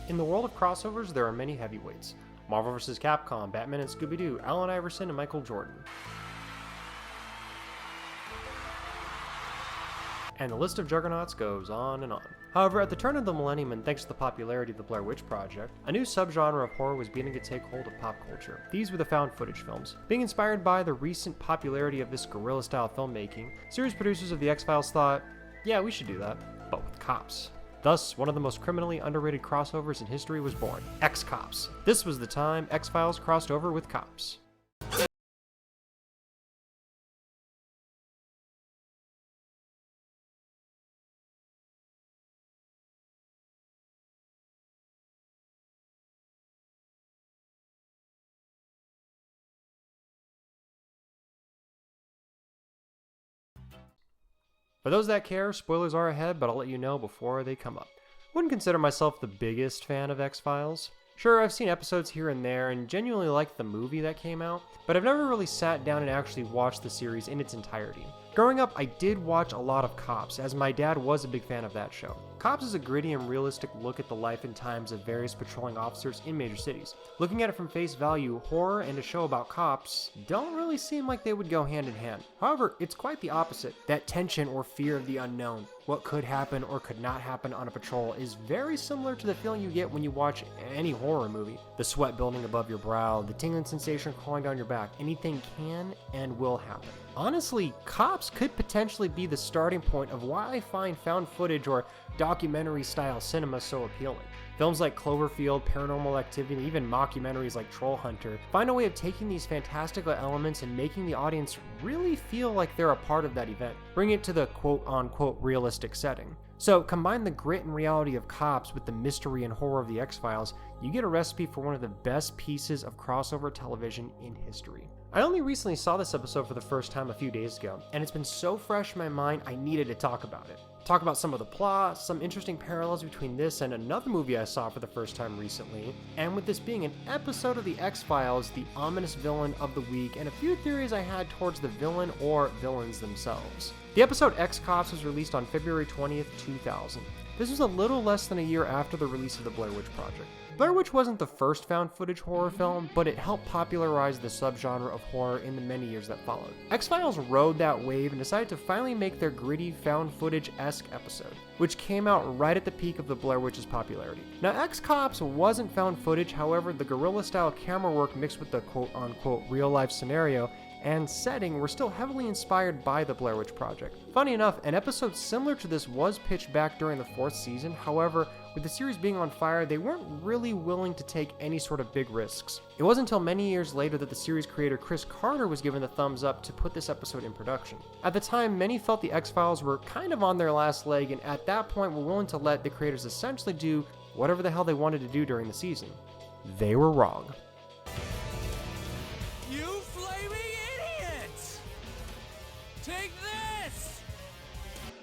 In the world of crossovers, there are many heavyweights. Marvel vs. Capcom, Batman and Scooby-Doo, Allen Iverson and Michael Jordan. And the list of juggernauts goes on and on. However, at the turn of the millennium and thanks to the popularity of the Blair Witch Project, a new subgenre of horror was beginning to take hold of pop culture. These were the found footage films. Being inspired by the recent popularity of this guerrilla-style filmmaking, series producers of The X-Files thought, yeah, we should do that, but with cops. Thus, one of the most criminally underrated crossovers in history was born, X-Cops. This was the time X-Files crossed over with cops. For those that care, spoilers are ahead, but I'll let you know before they come up. I wouldn't consider myself the biggest fan of X-Files. Sure, I've seen episodes here and there and genuinely liked the movie that came out, but I've never really sat down and actually watched the series in its entirety. Growing up, I did watch a lot of Cops, as my dad was a big fan of that show. Cops is a gritty and realistic look at the life and times of various patrolling officers in major cities. Looking at it from face value, horror and a show about cops don't really seem like they would go hand in hand. However, it's quite the opposite. That tension or fear of the unknown, what could happen or could not happen on a patrol, is very similar to the feeling you get when you watch any horror movie. The sweat building above your brow, the tingling sensation crawling down your back, anything can and will happen. Honestly, Cops could potentially be the starting point of why I find found footage or documentary-style cinema so appealing. Films like Cloverfield, Paranormal Activity, and even mockumentaries like Troll Hunter find a way of taking these fantastical elements and making the audience really feel like they're a part of that event, bring it to the quote-unquote realistic setting. So combine the grit and reality of Cops with the mystery and horror of the X-Files, you get a recipe for one of the best pieces of crossover television in history. I only recently saw this episode for the first time a few days ago, and it's been so fresh in my mind I needed to talk about it. Talk about some of the plot, some interesting parallels between this and another movie I saw for the first time recently, and with this being an episode of the X-Files, the ominous villain of the week, and a few theories I had towards the villain or villains themselves. The episode X-Cops was released on February 20th, 2000. This was a little less than a year after the release of the Blair Witch Project. Blair Witch wasn't the first found footage horror film, but it helped popularize the subgenre of horror in the many years that followed. X-Files rode that wave and decided to finally make their gritty found footage-esque episode, which came out right at the peak of the Blair Witch's popularity. Now, X-Cops wasn't found footage, however, the guerrilla-style camera work mixed with the quote-unquote real-life scenario and setting were still heavily inspired by the Blair Witch Project. Funny enough, an episode similar to this was pitched back during the 4th season, however, with the series being on fire, they weren't really willing to take any sort of big risks. It wasn't until many years later that the series creator Chris Carter was given the thumbs up to put this episode in production. At the time, many felt the X-Files were kind of on their last leg, and at that point were willing to let the creators essentially do whatever the hell they wanted to do during the season. They were wrong. Take this!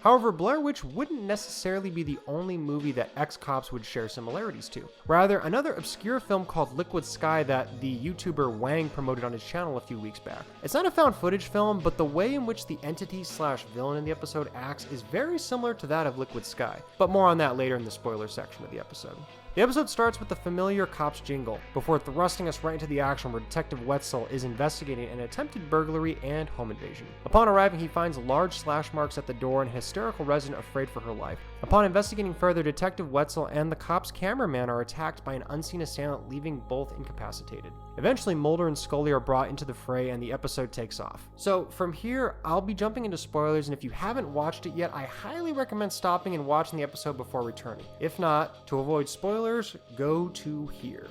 However, Blair Witch wouldn't necessarily be the only movie that X-Cops would share similarities to. Rather, another obscure film called Liquid Sky that the YouTuber Wang promoted on his channel a few weeks back. It's not a found footage film, but the way in which the entity/villain in the episode acts is very similar to that of Liquid Sky, but more on that later in the spoiler section of the episode. The episode starts with the familiar Cops jingle, before thrusting us right into the action where Detective Wetzel is investigating an attempted burglary and home invasion. Upon arriving, he finds large slash marks at the door and a hysterical resident afraid for her life. Upon investigating further, Detective Wetzel and the Cops' cameraman are attacked by an unseen assailant, leaving both incapacitated. Eventually, Mulder and Scully are brought into the fray and the episode takes off. So from here, I'll be jumping into spoilers, and if you haven't watched it yet, I highly recommend stopping and watching the episode before returning. If not, to avoid spoilers, go to here.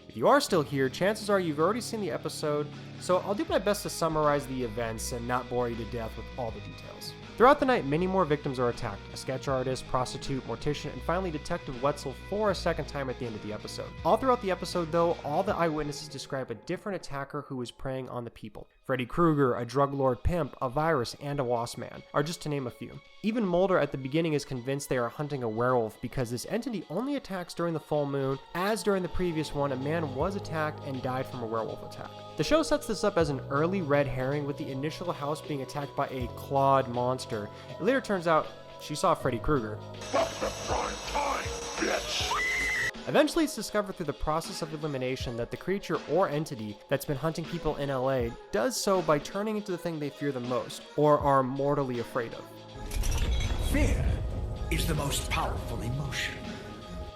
If you are still here, chances are you've already seen the episode, so I'll do my best to summarize the events and not bore you to death with all the details. Throughout the night, many more victims are attacked, a sketch artist, prostitute, mortician, and finally Detective Wetzel for a second time at the end of the episode. All throughout the episode, though, all the eyewitnesses describe a different attacker who is preying on the people. Freddy Krueger, a drug lord pimp, a virus, and a wasp man, are just to name a few. Even Mulder at the beginning is convinced they are hunting a werewolf because this entity only attacks during the full moon, as during the previous one, a man was attacked and died from a werewolf attack. The show sets this up as an early red herring, with the initial house being attacked by a clawed monster. It later turns out she saw Freddy Krueger. Welcome to prime time, bitch! Eventually, it's discovered through the process of elimination that the creature or entity that's been hunting people in LA does so by turning into the thing they fear the most, or are mortally afraid of. Fear is the most powerful emotion.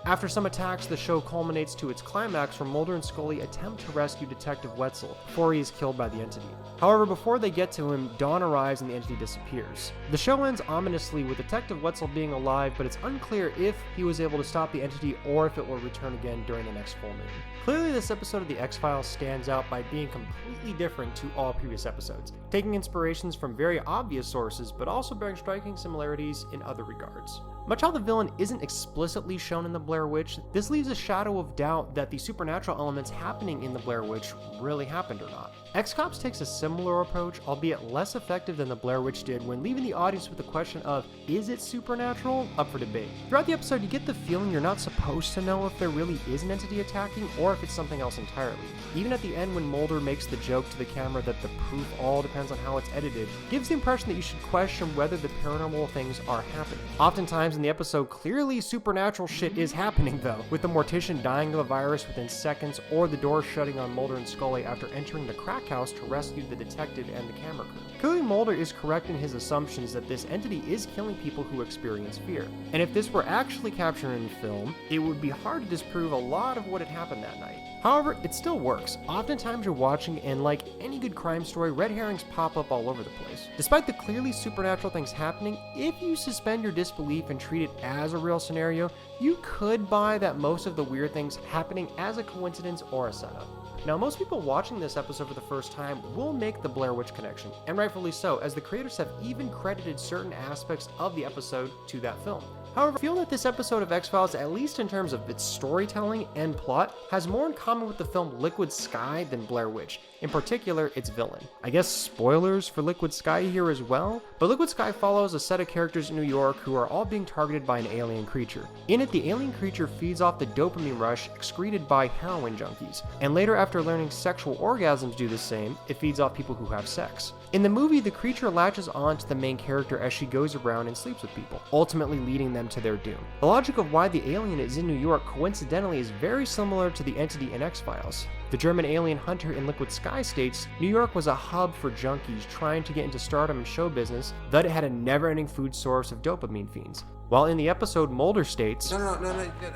After some attacks, the show culminates to its climax where Mulder and Scully attempt to rescue Detective Wetzel before he is killed by the entity. However, before they get to him, dawn arrives and the entity disappears. The show ends ominously with Detective Wetzel being alive, but it's unclear if he was able to stop the entity or if it will return again during the next full moon. Clearly, this episode of The X-Files stands out by being completely different to all previous episodes, taking inspirations from very obvious sources, but also bearing striking similarities in other regards. Much how the villain isn't explicitly shown in the Blair Witch, this leaves a shadow of doubt that the supernatural elements happening in the Blair Witch really happened or not. X-Cops takes a similar approach, albeit less effective than the Blair Witch did, when leaving the audience with the question of, is it supernatural? Up for debate. Throughout the episode, you get the feeling you're not supposed to know if there really is an entity attacking, or if it's something else entirely. Even at the end when Mulder makes the joke to the camera that the proof all depends on how it's edited, gives the impression that you should question whether the paranormal things are happening. Oftentimes in the episode, clearly supernatural shit is happening though, with the mortician dying of a virus within seconds, or the door shutting on Mulder and Scully after entering the crack house to rescue the detective and the camera crew. Clearly Mulder is correct in his assumptions that this entity is killing people who experience fear. And if this were actually captured in film, it would be hard to disprove a lot of what had happened that night. However, it still works. Oftentimes you're watching and like any good crime story, red herrings pop up all over the place. Despite the clearly supernatural things happening, if you suspend your disbelief and treat it as a real scenario, you could buy that most of the weird things happening as a coincidence or a setup. Now, most people watching this episode for the first time will make the Blair Witch connection, and rightfully so, as the creators have even credited certain aspects of the episode to that film. However, I feel that this episode of X-Files, at least in terms of its storytelling and plot, has more in common with the film Liquid Sky than Blair Witch, in particular its villain. I guess spoilers for Liquid Sky here as well, but Liquid Sky follows a set of characters in New York who are all being targeted by an alien creature. In it, the alien creature feeds off the dopamine rush excreted by heroin junkies, and later after learning sexual orgasms do the same, it feeds off people who have sex. In the movie, the creature latches on to the main character as she goes around and sleeps with people, ultimately leading them to their doom. The logic of why the alien is in New York coincidentally is very similar to the entity in X-Files. The German alien hunter in Liquid Sky states New York was a hub for junkies trying to get into stardom and show business, that it had a never-ending food source of dopamine fiends. While in the episode, Mulder states, No,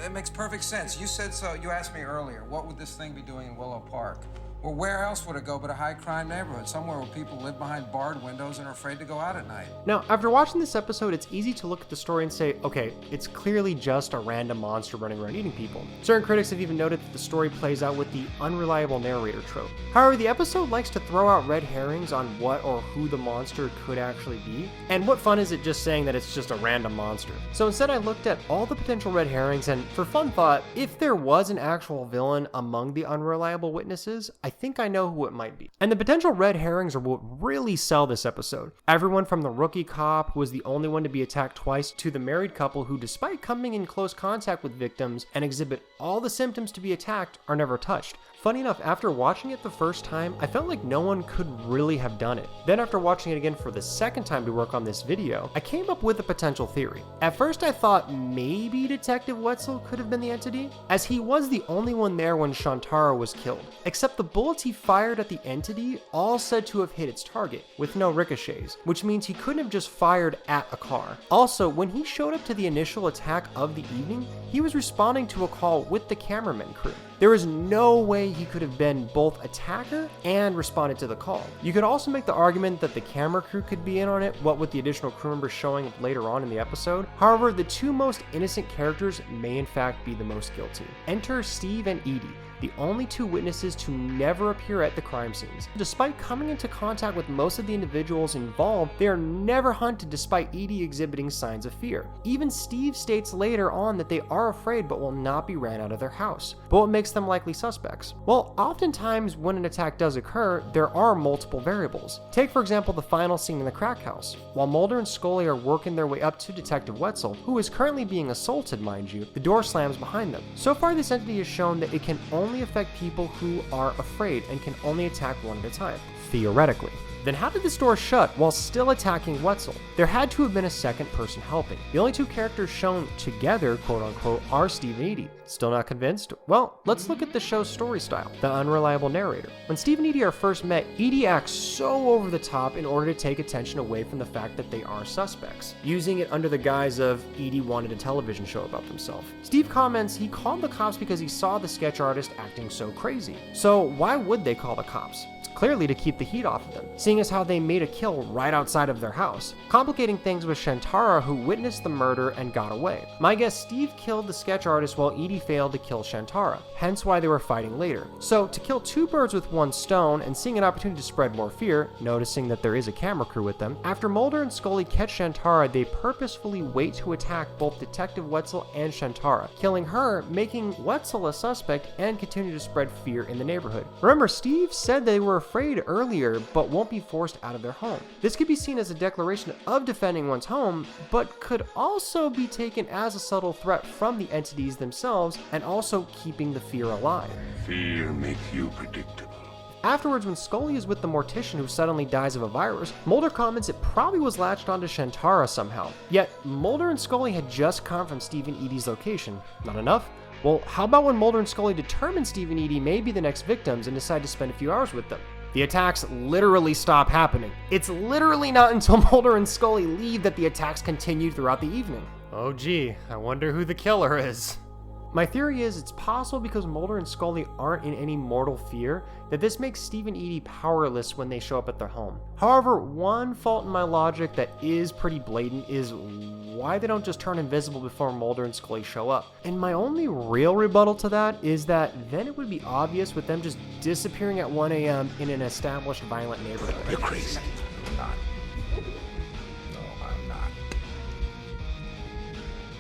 it makes perfect sense. You said so. You asked me earlier, what would this thing be doing in Willow Park? Well, where else would it go but a high-crime neighborhood, somewhere where people live behind barred windows and are afraid to go out at night? Now, after watching this episode, it's easy to look at the story and say, okay, it's clearly just a random monster running around eating people. Certain critics have even noted that the story plays out with the unreliable narrator trope. However, the episode likes to throw out red herrings on what or who the monster could actually be, and what fun is it just saying that it's just a random monster? So instead I looked at all the potential red herrings, and for fun thought, if there was an actual villain among the unreliable witnesses, I think I know who it might be. And the potential red herrings are what really sell this episode. Everyone from the rookie cop, who was the only one to be attacked twice, to the married couple who, despite coming in close contact with victims and exhibit all the symptoms to be attacked, are never touched. Funny enough, after watching it the first time, I felt like no one could really have done it. Then after watching it again for the second time to work on this video, I came up with a potential theory. At first I thought maybe Detective Wetzel could have been the entity, as he was the only one there when Shantara was killed. Except the bullets he fired at the entity all said to have hit its target, with no ricochets, which means he couldn't have just fired at a car. Also, when he showed up to the initial attack of the evening, he was responding to a call with the cameraman crew. There is no way he could have been both attacker and responded to the call. You could also make the argument that the camera crew could be in on it, what with the additional crew members showing up later on in the episode. However, the two most innocent characters may in fact be the most guilty. Enter Steve and Edie, the only two witnesses to never appear at the crime scenes. Despite coming into contact with most of the individuals involved, they are never hunted despite Edie exhibiting signs of fear. Even Steve states later on that they are afraid but will not be ran out of their house. But what makes them likely suspects? Well, oftentimes when an attack does occur, there are multiple variables. Take for example the final scene in the crack house. While Mulder and Scully are working their way up to Detective Wetzel, who is currently being assaulted, mind you, the door slams behind them. So far this entity has shown that it can only affect people who are afraid and can only attack one at a time, theoretically. Then how did this door shut while still attacking Wetzel? There had to have been a second person helping. The only two characters shown together, quote unquote, are Steve and Edie. Still not convinced? Well, let's look at the show's story style, the unreliable narrator. When Steve and Edie are first met, Edie acts so over the top in order to take attention away from the fact that they are suspects, using it under the guise of Edie wanted a television show about themselves. Steve comments he called the cops because he saw the sketch artist acting so crazy. So why would they call the cops? Clearly to keep the heat off of them, seeing as how they made a kill right outside of their house. Complicating things was Shantara, who witnessed the murder and got away. My guess, Steve killed the sketch artist while Edie failed to kill Shantara, hence why they were fighting later. So to kill two birds with one stone, and seeing an opportunity to spread more fear, noticing that there is a camera crew with them, after Mulder and Scully catch Shantara, they purposefully wait to attack both Detective Wetzel and Shantara, killing her, making Wetzel a suspect, and continue to spread fear in the neighborhood. Remember, Steve said they were afraid earlier, but won't be forced out of their home. This could be seen as a declaration of defending one's home, but could also be taken as a subtle threat from the entities themselves, and also keeping the fear alive. Fear makes you predictable. Afterwards, when Scully is with the mortician who suddenly dies of a virus, Mulder comments it probably was latched onto Shantara somehow. Yet, Mulder and Scully had just come from Steve and Edie's location. Not enough? Well, how about when Mulder and Scully determine Steve and Edie may be the next victims and decide to spend a few hours with them? The attacks literally stop happening. It's literally not until Mulder and Scully leave that the attacks continue throughout the evening. Oh gee, I wonder who the killer is. My theory is it's possible because Mulder and Scully aren't in any mortal fear that this makes Steve and Edie powerless when they show up at their home. However, one fault in my logic that is pretty blatant is why they don't just turn invisible before Mulder and Scully show up. And my only real rebuttal to that is that then it would be obvious with them just disappearing at 1 a.m. in an established violent neighborhood. You're crazy.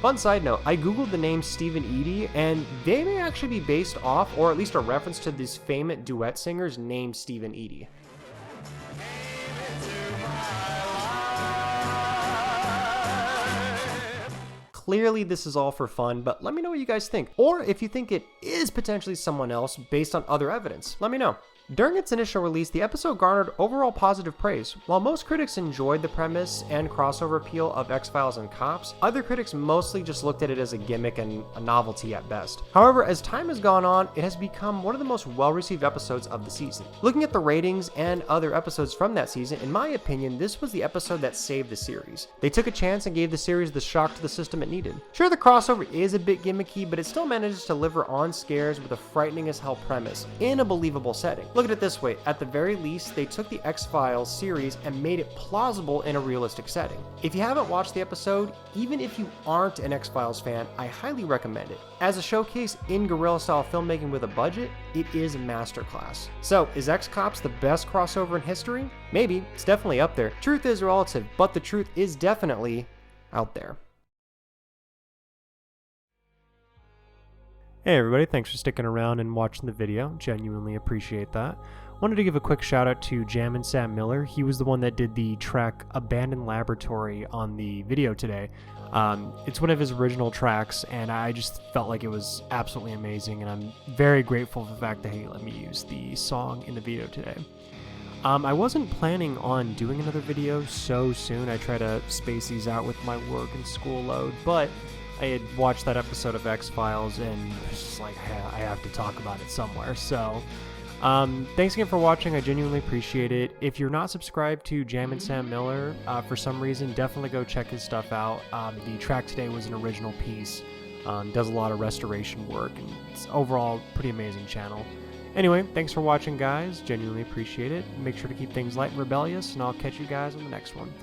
Fun side note, I googled the name Steve and Edie, and they may actually be based off, or at least a reference to these famous duet singers named Steve and Edie. Clearly this is all for fun, but let me know what you guys think. Or if you think it is potentially someone else based on other evidence, let me know. During its initial release, the episode garnered overall positive praise. While most critics enjoyed the premise and crossover appeal of X-Files and Cops, other critics mostly just looked at it as a gimmick and a novelty at best. However, as time has gone on, it has become one of the most well-received episodes of the season. Looking at the ratings and other episodes from that season, in my opinion, this was the episode that saved the series. They took a chance and gave the series the shock to the system it needed. Sure, the crossover is a bit gimmicky, but it still manages to deliver on scares with a frightening as hell premise in a believable setting. Look at it this way, at the very least, they took the X-Files series and made it plausible in a realistic setting. If you haven't watched the episode, even if you aren't an X-Files fan, I highly recommend it. As a showcase in guerrilla-style filmmaking with a budget, it is a masterclass. So, is X-Cops the best crossover in history? Maybe, it's definitely up there. Truth is relative, but the truth is definitely out there. Hey everybody, thanks for sticking around and watching the video. Genuinely appreciate that. Wanted to give a quick shout out to Jammin Sam Miller. He was the one that did the track Abandoned Laboratory on the video today. It's one of his original tracks, and I just felt like it was absolutely amazing, and I'm very grateful for the fact that he let me use the song in the video today. I wasn't planning on doing another video so soon. I try to space these out with my work and school load, but I had watched that episode of X-Files and was just like, hey, I have to talk about it somewhere. So, thanks again for watching. I genuinely appreciate it. If you're not subscribed to Jammin Sam Miller, for some reason, definitely go check his stuff out. The track today was an original piece. Does a lot of restoration work, and it's overall pretty amazing channel. Anyway, thanks for watching, guys. Genuinely appreciate it. Make sure to keep things light and rebellious, and I'll catch you guys on the next one.